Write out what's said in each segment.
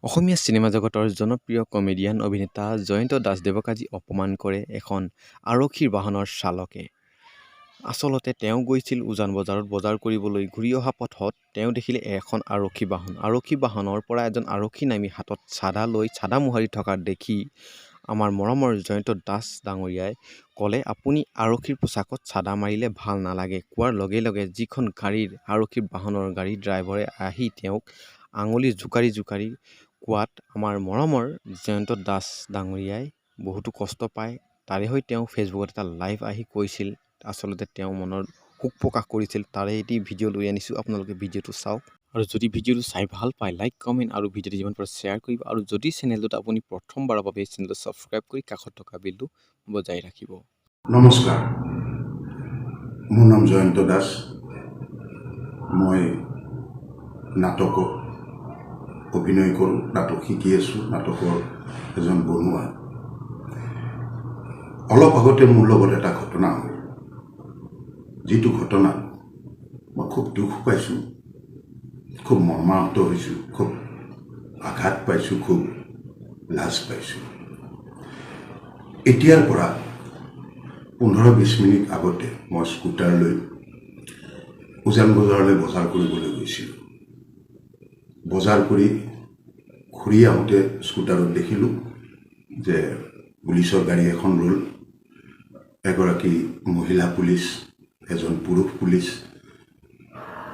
অসমীয়া cinema জগতৰ জনপ্ৰিয় comedian অভিনেতা জয়ন্ত দাসদেৱক আজি অপমান কৰে এখন আৰক্ষীৰ বাহনৰ চালকে। আচলতে তেওঁ গৈছিল উজান বজাৰত বজাৰ কৰিবলৈ। ঘূৰি অহা পথত তেওঁ দেখিলে এখন আৰক্ষী বাহন। আৰক্ষী বাহনৰ পৰা এজন আৰক্ষী নামি হাতত চাদা লৈ চাদা মোহাৰি থকা দেখি আমাৰ মৰমৰ জয়ন্ত দাস ডাঙৰীয়াই ক'লে, আপুনি আৰক্ষীৰ পোছাকত চাদা মাৰিলে ভাল নালাগে। কোৱাৰ লগে লগে যিখন গাড়ীৰ আৰক্ষী বাহনৰ গাড়ী ড্ৰাইভাৰে আহি তেওঁক আঙুলি জোকাৰি কোৱাত আমাৰ মৰমৰ জয়ন্ত দাস ডাঙৰীয়াই বহুতো কষ্ট পায়। তাৰে হৈ তেওঁ ফেচবুকত এটা লাইভ আহি কৈছিল, আচলতে তেওঁ মনৰ শোক প্ৰকাশ কৰিছিল। তাৰে এটি ভিডিঅ' লৈ আনিছোঁ, আপোনালোকে ভিডিঅ'টো চাওক। আৰু যদি ভিডিঅ'টো চাই ভাল পায়, লাইক কমেণ্ট আৰু ভিডিঅ'টো যিমান পাৰে শ্বেয়াৰ কৰিব। আৰু যদি চেনেলটোত আপুনি প্ৰথমবাৰৰ বাবে চেনেলটো ছাবস্ক্ৰাইব কৰি কাষত থকা বেলটো বজাই ৰাখিব। নমস্কাৰ, মোৰ নাম জয়ন্ত দাস। মই নাটকত অভিনয় কৰোঁ, নাটক শিকি আছোঁ, নাটকৰ এজন বনুৱা। অলপ আগতে মোৰ লগত এটা ঘটনা হ'ল, যিটো ঘটনাত মই খুব দুখ পাইছোঁ, খুব মৰ্মাহত হৈছোঁ, খুব আঘাত পাইছোঁ, খুব লাজ পাইছোঁ। এতিয়াৰ পৰা 15-20 মিনিট আগতে মই স্কুটাৰ লৈ উজান বজাৰলৈ বজাৰ কৰিবলৈ গৈছিলোঁ। বজাৰ কৰি ঘূৰি আহোঁতে স্কুটাৰত দেখিলোঁ যে পুলিচৰ গাড়ী এখন ৰ'ল। এগৰাকী মহিলা পুলিচ, এজন পুৰুষ পুলিচ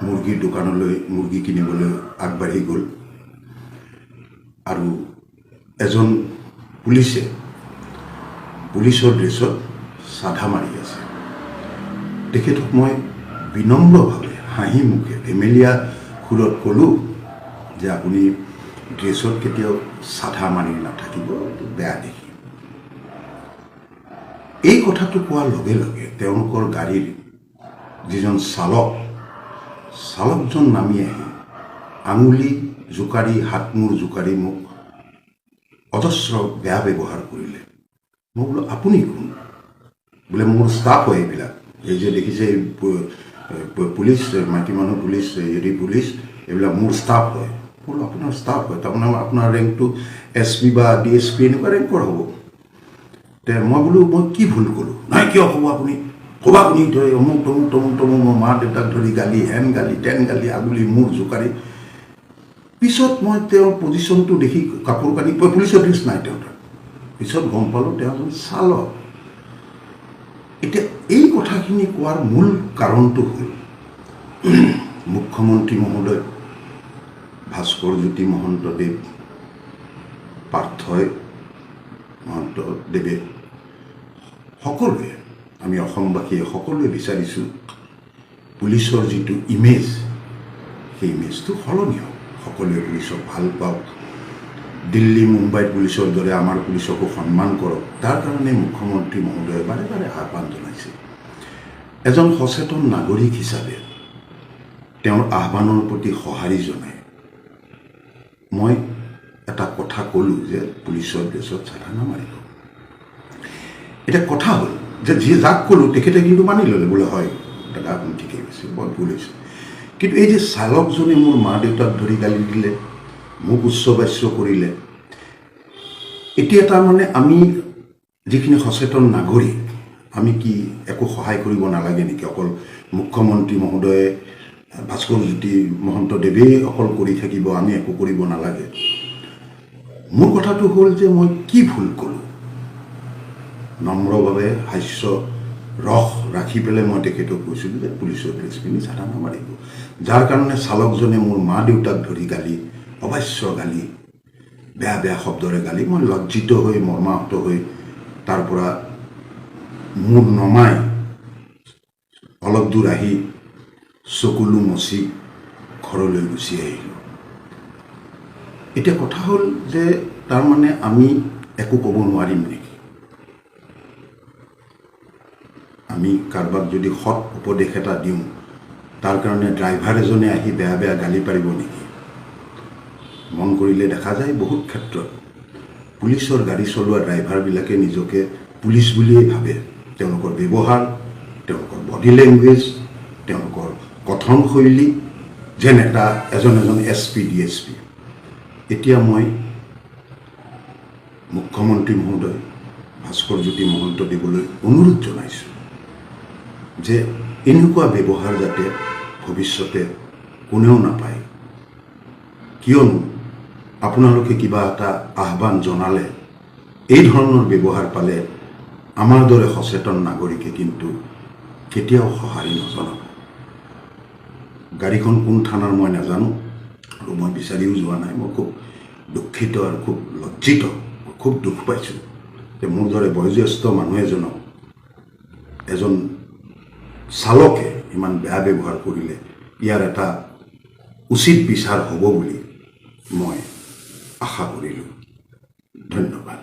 মুৰ্গীৰ দোকানলৈ মুৰ্গী কিনিবলৈ আগবাঢ়ি গ'ল। আৰু এজন পুলিচে পুলিচৰ ড্ৰেছত চাধা মাৰি আছে। তেখেতক মই বিনম্ৰভাৱে হাঁহি মুখে ধেমেলীয়া সুৰত ক'লোঁ যে আপুনি ড্ৰেছত কেতিয়াও চাধা মাৰি নাথাকিব, বেয়া দেখি। এই কথাটো কোৱাৰ লগে লগে তেওঁলোকৰ গাড়ীৰ যিজন চালকজন নামি আহি আঙুলি জোকাৰি হাত-মূৰ জোকাৰি মোক অজস্ৰ বেয়া ব্যৱহাৰ কৰিলে। মই বোলো, আপুনি কোন? বোলে মোৰ ষ্টাফ হয় এইবিলাক, এই যে দেখিছে পুলিচ, মাইকী মানুহ পুলিচ, পুলিচ, এইবিলাক মোৰ ষ্টাফ হয়। বোলো, আপোনাৰ ষ্টাফ হয়, তাৰমানে আপোনাৰ ৰেংকটো SP বা DSP এনেকুৱা ৰেংকৰ হ'ব। মই বোলো, মই কি ভুল কৰোঁ? নাই, কিয় হ'ব আপুনি? ক'ব আপুনি অমুক তমুক মোৰ মা দেউতাক ধৰি গালি, হেন গালি, তেন গালি, আঙুলি মূৰ জোকাৰি। পিছত মই তেওঁৰ পজিশ্যনটো দেখি কাপোৰ কানি, পুলিচৰ ড্ৰেছ নাই তেওঁৰ তাত, পিছত গম পালোঁ তেওঁ এজন চালক। এতিয়া এই কথাখিনি কোৱাৰ মূল কাৰণটো হ'ল মুখ্যমন্ত্ৰী মহোদয় ভাস্কৰজ্যোতি মহন্তদেৱ, পাৰ্থই মহন্তদেৱে, সকলোৱে, আমি অসমবাসীয়ে সকলোৱে বিচাৰিছোঁ পুলিচৰ যিটো ইমেজ, সেই ইমেজটো সলনি হওক। সকলোৱে পুলিচক ভাল পাওক, দিল্লী মুম্বাইত পুলিচৰ দৰে আমাৰ পুলিচকো সন্মান কৰক। তাৰ কাৰণে মুখ্যমন্ত্ৰী মহোদয়ে বাৰে বাৰে আহ্বান জনাইছে। এজন সচেতন নাগৰিক হিচাপে তেওঁৰ আহ্বানৰ প্ৰতি সঁহাৰি জনাই মই এটা কথা ক'লোঁ যে পুলিচৰ ড্ৰেছত চাধা নামাৰিব। এতিয়া কথা হ'ল যে যাক ক'লোঁ তেখেতে কিন্তু মানি ল'লে, বোলে হয় দাদা আপুনি ঠিকেই কৈছে, বৰ ভুল হৈছে। কিন্তু এই যে চালকজনে মোৰ মা দেউতাক ধৰি গালি দিলে, মোক উচ্চ বাচ্য কৰিলে, এতিয়া তাৰমানে আমি যিখিনি সচেতন নাগৰিক, আমি কি একো সহায় কৰিব নালাগে নেকি? অকল মুখ্যমন্ত্ৰী মহোদয়ে ভাস্কৰজ্যোতি মহন্তদেৱেই অকল কৰি থাকিব, আমি একো কৰিব নালাগে? মোৰ কথাটো হ'ল যে মই কি ভুল কৰোঁ? নম্ৰভাৱে হাস্য ৰস ৰাখি পেলাই মই তেখেতক কৈছিলোঁ যে পুলিচৰ ড্ৰেছ পিন্ধি চাধা নামাৰিব। যাৰ কাৰণে চালকজনে মোৰ মা দেউতাক ধৰি গালি, অবাশ্য গালি, বেয়া বেয়া শব্দৰে গালি, মই লজ্জিত হৈ মৰ্মাহত হৈ তাৰ পৰা মূৰ নমাই অলপ দূৰ আহি চকুলো মচি ঘৰলৈ গুচি আহিলোঁ। এতিয়া কথা হ'ল যে তাৰমানে আমি একো ক'ব নোৱাৰিম নেকি? আমি কাৰোবাক যদি সৎ উপদেশ এটা দিওঁ, তাৰ কাৰণে ড্ৰাইভাৰ এজনে আহি বেয়া বেয়া গালি পাৰিব নেকি? মন কৰিলে দেখা যায় বহুত ক্ষেত্ৰত পুলিচৰ গাড়ী চলোৱা ড্ৰাইভাৰবিলাকে নিজকে পুলিচ বুলিয়েই ভাবে। তেওঁলোকৰ ব্যৱহাৰ, তেওঁলোকৰ বডি লেংগুৱেজ, তেওঁলোকৰ কথন শৈলী যেন এজন SP DSP। এতিয়া মই মুখ্যমন্ত্ৰী মহোদয় ভাস্কৰজ্যোতি মহন্তদেৱলৈ অনুৰোধ জনাইছোঁ যে এনেকুৱা ব্যৱহাৰ যাতে ভৱিষ্যতে কোনেও নাপায়। কিয়নো আপোনালোকে কিবা এটা আহ্বান জনালে এই ধৰণৰ ব্যৱহাৰ পালে আমাৰ দৰে সচেতন নাগৰিকে কিন্তু কেতিয়াও সঁহাৰি নজনাব। গাড়ীখন কোন থানাৰ মই নাজানো আৰু মই বিচাৰিও যোৱা নাই। মই খুব দুখিত আৰু খুব লজ্জিত, খুব দুখ পাইছোঁ যে মোৰ দৰে বয়োজ্যেষ্ঠ মানুহ এজন চালকে ইমান বেয়া ব্যৱহাৰ কৰিলে ইয়াৰ এটা উচিত বিচাৰ হ'ব বুলি মই আশা কৰিলোঁ। ধন্যবাদ।